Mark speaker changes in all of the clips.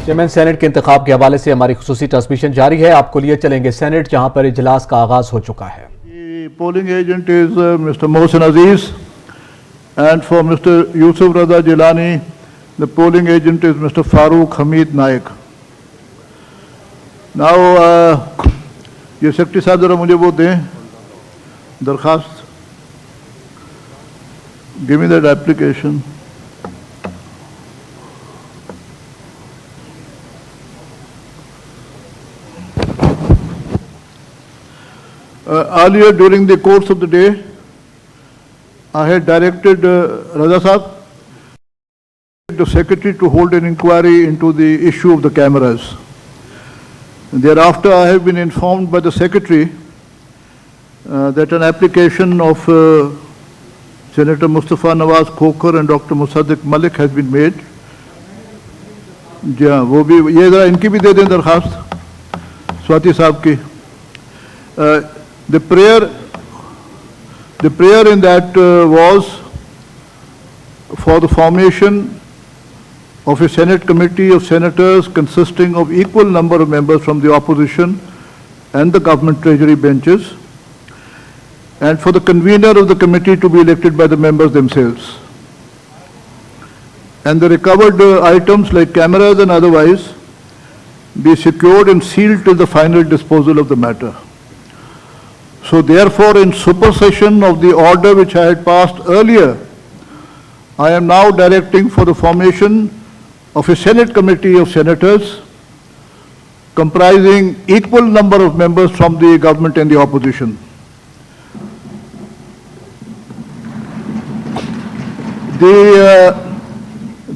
Speaker 1: Chairman senate के इंतखाब के हवाले से हमारी खुसूसी ट्रांसमिशन जारी है। आपको लिए चलेंगे सेनेट, जहां पर इजलास का आगाज हो चुका है।
Speaker 2: Polling agent is mister Mohsin Aziz and for mister Yusuf Raza Gilani the polling agent is mister Farooq Hameed Naik. Now ये सेक्रेटरी साहब जरा मुझे वो दें दरखास्त, give me that application. Earlier during the course of the day, I had directed Raza Saab, the secretary, to hold an inquiry into the issue of the cameras. Thereafter, I have been informed by the secretary that an application of Senator Mustafa Nawaz Khokar and Dr. Musaddiq Malik has been made. जी हाँ, वो भी ये ज़रा इनकी भी दे दें दरखास्त स्वाति साहब की। The prayer in that was for the formation of a Senate committee of senators consisting of equal number of members from the opposition and the government treasury benches, and for the convener of the committee to be elected by the members themselves. And the recovered items like cameras and otherwise be secured and sealed till the final disposal of the matter. So therefore, in supersession of the order which I had passed earlier, I am now directing for the formation of a Senate committee of senators comprising equal number of members from the government and the opposition.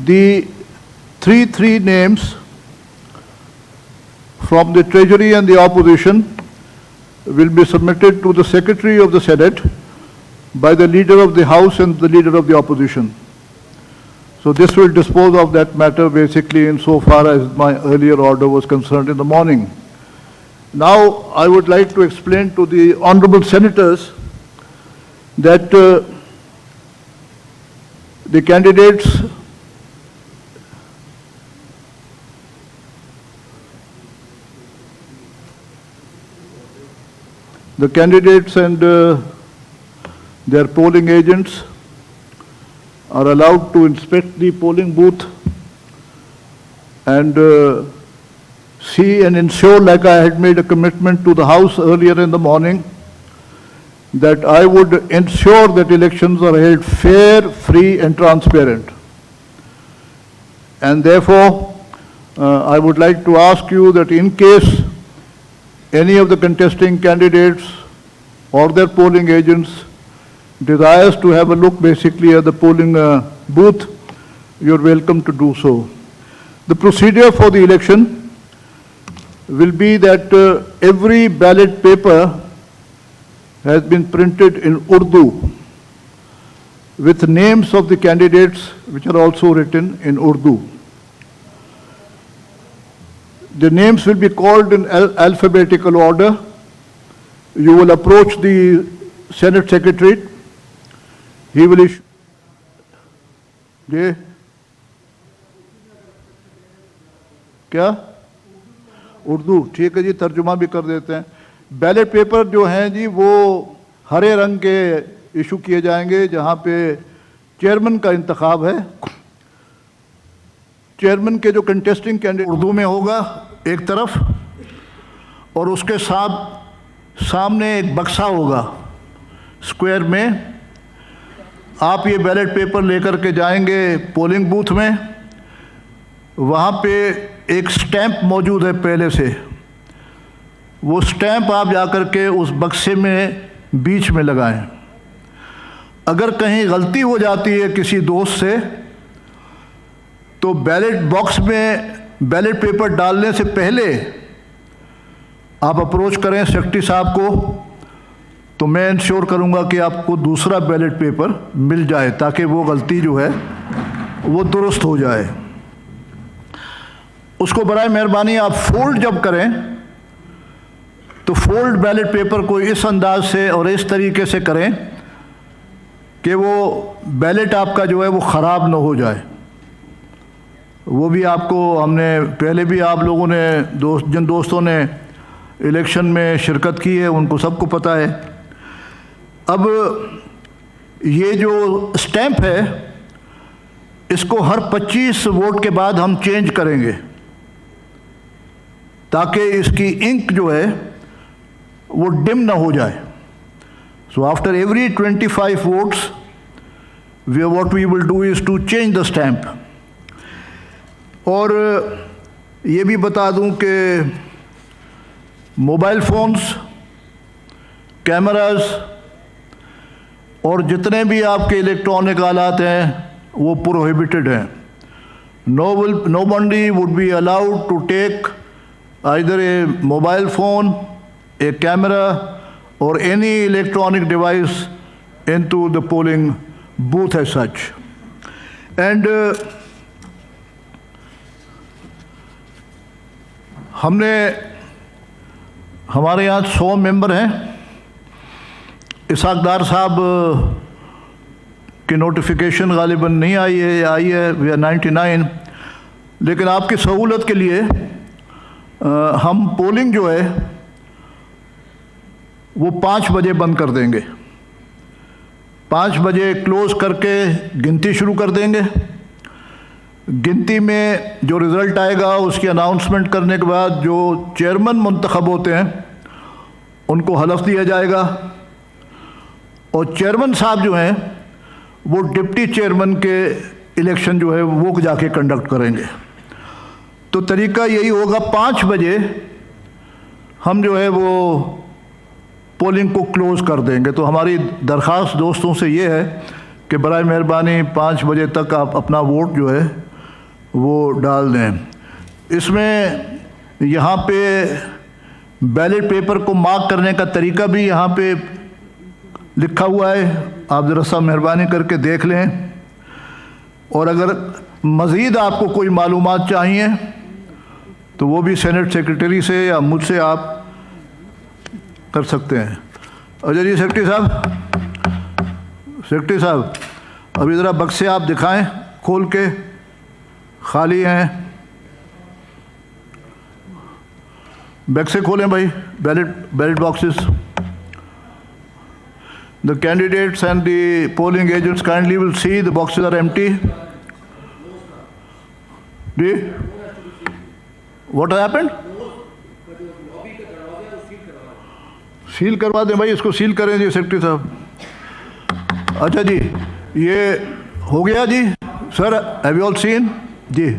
Speaker 2: The three names from the Treasury and the opposition will be submitted to the Secretary of the Senate by the Leader of the House and the Leader of the Opposition. So this will dispose of that matter basically insofar as my earlier order was concerned in the morning. Now I would like to explain to the Honorable Senators that the candidates and their polling agents are allowed to inspect the polling booth and see and ensure, like I had made a commitment to the House earlier in the morning, that I would ensure that elections are held fair, free and transparent. And therefore, I would like to ask you that in case any of the contesting candidates or their polling agents desires to have a look basically at the polling booth, you're welcome to do so. The procedure for the election will be that every ballot paper has been printed in Urdu with names of the candidates which are also written in Urdu. The names will be called in alphabetical order. You will approach the Senate Secretary. He will issue. ये क्या उर्दू ठीक है जी, तर्जुमा भी कर देते हैं। Ballot paper जो हैं जी वो हरे रंग के इशू किए जाएंगे, जहाँ पे चेयरमैन का इंतखाब है। चेयरमैन के जो कंटेस्टिंग कैंडिडेट उर्दू में होगा एक तरफ, और उसके सामने एक बक्सा होगा स्क्वायर में। आप ये बैलेट पेपर लेकर के जाएंगे पोलिंग बूथ में, वहाँ पे एक स्टैंप मौजूद है पहले से, वो स्टैंप आप जाकर के उस बक्से में बीच में लगाएं। अगर कहीं गलती हो जाती है किसी दोस्त से, तो बैलेट बॉक्स में बैलेट पेपर डालने से पहले आप अप्रोच करें सेक्रेटरी साहब को, तो मैं इंश्योर करूंगा कि आपको दूसरा बैलेट पेपर मिल जाए, ताकि वो गलती जो है वो दुरुस्त हो जाए। उसको बराए मेहरबानी आप फोल्ड जब करें तो फोल्ड बैलेट पेपर को इस अंदाज से और इस तरीके से करें कि वो बैलेट आपका जो है वो ख़राब ना हो जाए। वो भी आपको हमने पहले भी आप लोगों ने जिन दोस्तों ने इलेक्शन में शिरकत की है उनको सबको पता है। अब ये जो स्टैंप है इसको हर 25 वोट के बाद हम चेंज करेंगे ताकि इसकी इंक जो है वो डिम ना हो जाए। So after every 25 votes what we will do is to change the stamp। और ये भी बता दूं कि मोबाइल फ़ोन्स, कैमरास और जितने भी आपके इलेक्ट्रॉनिक आलात हैं वो प्रोहिबिटेड हैं। Nobody would be allowed to take either a mobile phone, a camera or any electronic device into the polling booth as such। And हमारे यहाँ 100 मेंबर हैं। इसाकदार साहब की नोटिफिकेशन गालिबन नहीं आई है वी आर 99। लेकिन आपकी सहूलत के लिए हम पोलिंग जो है वो 5 बजे बंद कर देंगे। 5 बजे क्लोज़ करके गिनती शुरू कर देंगे। गिनती में जो रिज़ल्ट आएगा उसकी अनाउंसमेंट करने के बाद जो चेयरमैन मुंतखब होते हैं उनको हलफ दिया जाएगा और चेयरमैन साहब जो हैं वो डिप्टी चेयरमैन के इलेक्शन जो है वो जाके कंडक्ट करेंगे। तो तरीका यही होगा, 5 बजे हम जो है वो पोलिंग को क्लोज़ कर देंगे। तो हमारी दरख्वास्त दोस्तों से ये है कि बराए मेहरबानी 5 बजे तक आप अपना वोट जो है वो डाल दें। इसमें यहाँ पे बैलेट पेपर को मार्क करने का तरीका भी यहाँ पे लिखा हुआ है, आप ज़रा सा मेहरबानी करके देख लें। और अगर मज़ीद आपको कोई मालूमात चाहिए तो वो भी सेनेट सेक्रेटरी से या मुझसे आप कर सकते हैं। अजय जी, सेक्रेटरी साहब अभी ज़रा बक्से आप दिखाएं खोल के, खाली हैं। बक्से खोलें भाई, ballot boxes. The candidates and the polling agents kindly will see the boxes are empty. What happened? Seal करवा दें भाई, इसको सील करें जी सेक्रेटरी साहब। अच्छा जी, ये हो गया जी। Sir, have you all seen जी?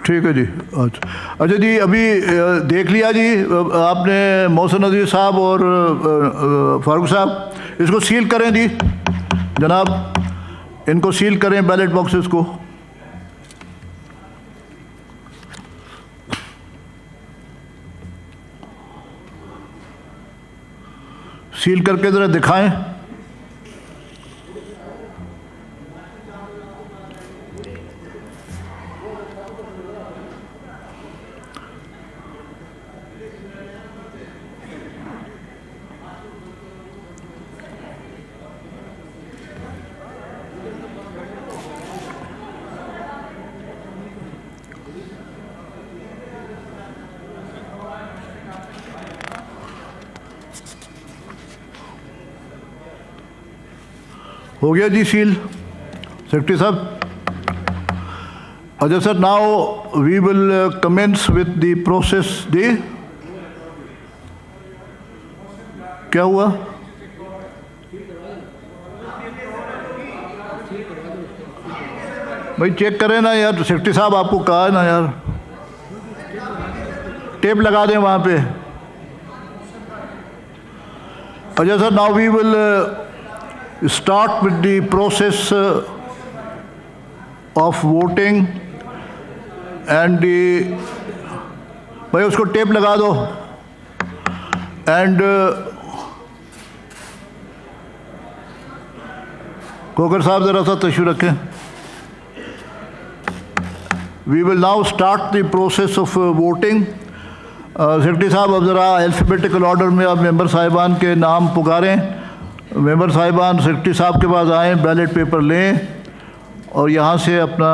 Speaker 2: ठीक है जी। अच्छा जी, अभी देख लिया जी आपने मोहसिन नज़ीर साहब और फारूक साहब, इसको सील करें जी जनाब, इनको सील करें बैलेट बॉक्सेस को। सील करके ज़रा दिखाएं। हो गया जी सील सेक्रेटरी साहब। अच्छा sir, now we will commence with the process. दी क्या हुआ? भाई चेक करें ना यार, सेक्रेटरी साहब आपको कहा है ना यार, टेप लगा दें वहाँ पे। अच्छा sir, now we will start with the process of voting and the, भाई उसको टेप लगा दो। एंड कोकर साहब ज़रा सा तशरीफ रखें। We will now start the process of voting। Secretary साहब अब ज़रा अल्फ़ाबेटिकल ऑर्डर में अब मेंबर साहिबान के नाम पुकारें। मेंबर साहिबान सेक्रेटरी साहब के पास आएँ, बैलेट पेपर लें और यहाँ से अपना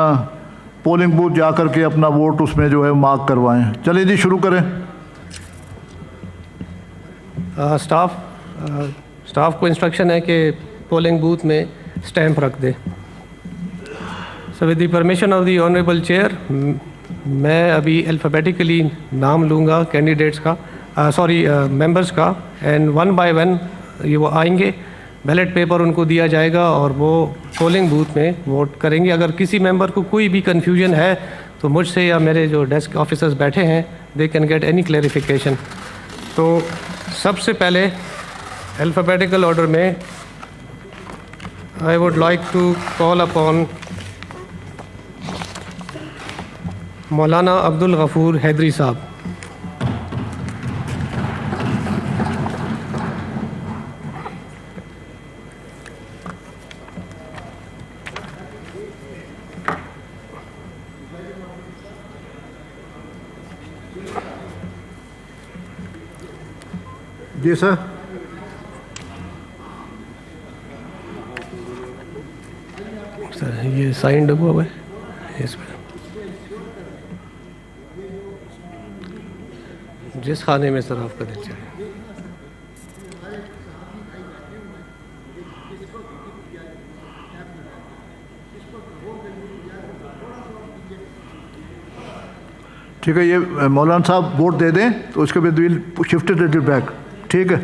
Speaker 2: पोलिंग बूथ जा कर के अपना वोट उसमें जो है मार्क करवाएं। चलिए जी, शुरू करें।
Speaker 3: स्टाफ को इंस्ट्रक्शन है कि पोलिंग बूथ में स्टैंप रख दे। So with the permission of the honourable chair, मैं अभी अल्फ़ाबेटिकली नाम लूँगा कैंडिडेट्स का, मेंबर्स का, एंड वन बाय वन ये वो आएंगे, बैलेट पेपर उनको दिया जाएगा और वो पोलिंग बूथ में वोट करेंगे। अगर किसी मेंबर को कोई भी कन्फ्यूजन है तो मुझसे या मेरे जो डेस्क ऑफिसर्स बैठे हैं, they can get any clarification. तो सबसे पहले अल्फ़ाबेटिकल ऑर्डर में I would like to call upon Maulana Abdul Ghafoor Haideri साहब।
Speaker 2: जी सर।
Speaker 3: सर ये साइन डबा हुआ है इसमें। जिस खाने में सर आपका दिल चाहे।
Speaker 2: ठीक है, ये मौलाना साहब वोट दे दें तो उसके बाद विल शिफ्ट इट बैक। ठीक है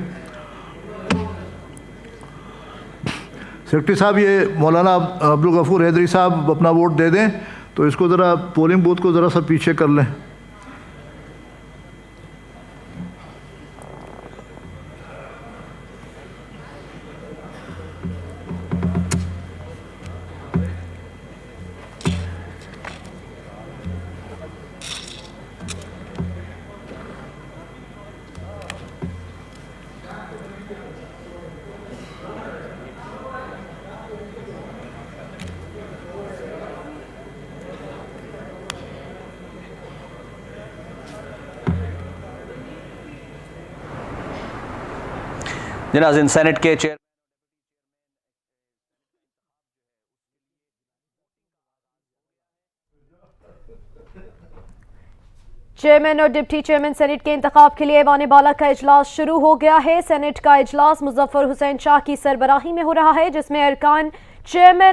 Speaker 2: सेक्रेटरी साहब, ये मौलाना अब्दुल गफूर हैदरी साहब अपना वोट दे दें तो इसको ज़रा पोलिंग बूथ को ज़रा सा पीछे कर लें।
Speaker 4: जी नाज़रीन, सेनेट के चेयर
Speaker 5: चेयरमैन और डिप्टी चेयरमैन सेनेट के इंतखाब के लिए ऐवान बाला का इजलास शुरू हो गया है। सेनेट का इजलास मुजफ्फर हुसैन शाह की सरबराही में हो रहा है, जिसमें अरकान चेयरमैन